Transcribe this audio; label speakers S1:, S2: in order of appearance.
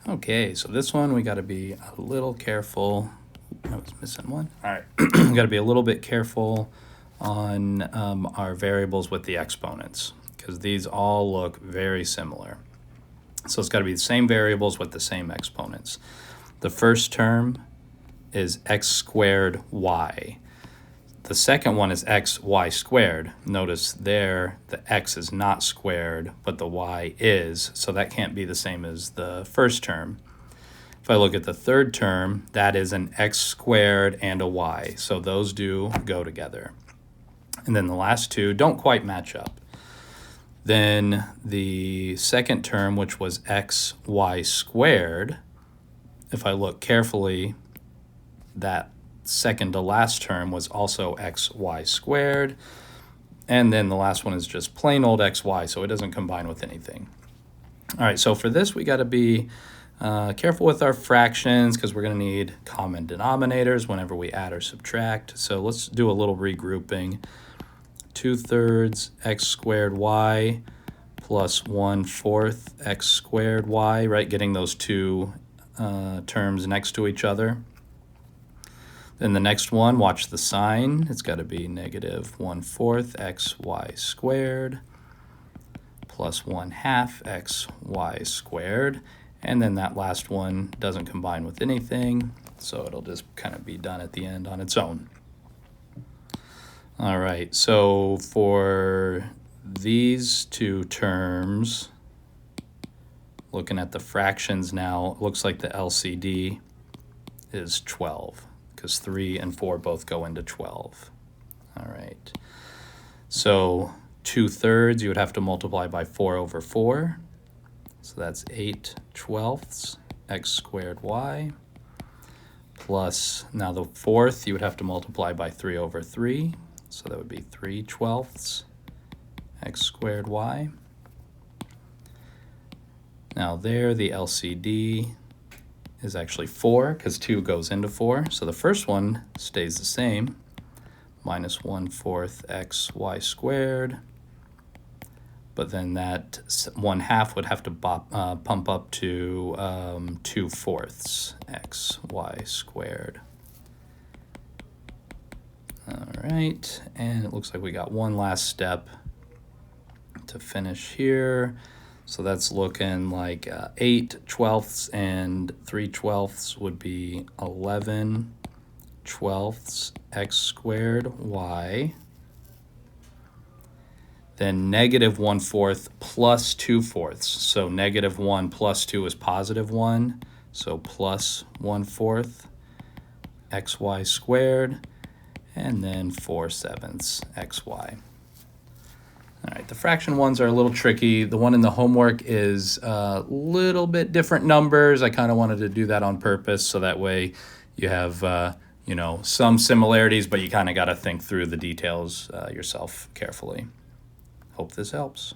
S1: Okay, so this one we got to be a little careful. I was missing one. All right, we got to be a little bit careful on our variables with the exponents, because these all look very similar. So it's got to be the same variables with the same exponents. The first term is x squared y. The second one is xy squared. Notice there the x is not squared, but the y is, so that can't be the same as the first term. If I look at the third term, that is an x squared and a y, so those do go together. And then the last two don't quite match up. Then the second term, which was xy squared, if I look carefully, that second to last term was also xy squared, and then the last one is just plain old xy, so it doesn't combine with anything. All right, so for this we got to be careful with our fractions, because we're going to need common denominators whenever we add or subtract. So let's do a little regrouping. 2/3 x squared y plus 1/4 x squared y, right? Getting those two terms next to each other. Then the next one, watch the sign. It's got to be negative 1/4 xy squared plus 1/2 xy squared. And then that last one doesn't combine with anything, so it'll just kind of be done at the end on its own. All right, so for these two terms, looking at the fractions now, it looks like the LCD is 12, because 3 and 4 both go into 12. All right, so 2/3 you would have to multiply by 4/4, so that's 8/12 x squared y, plus now the fourth you would have to multiply by 3/3, so that would be 3/12 x squared y. Now there the LCD is actually 4, because 2 goes into 4. So the first one stays the same, minus 1/4 xy squared. But then that 1/2 would have to pump up to 2/4 xy squared. All right, and it looks like we got one last step to finish here. So that's looking like 8/12 and 3/12 would be 11/12 x squared y. Then negative 1/4 plus 2/4. So negative 1 plus 2 is positive 1. So plus 1/4 xy squared, and then 4/7 xy. All right, the fraction ones are a little tricky. The one in the homework is a little bit different numbers. I kind of wanted to do that on purpose, so that way you have some similarities, but you kind of got to think through the details yourself carefully. Hope this helps.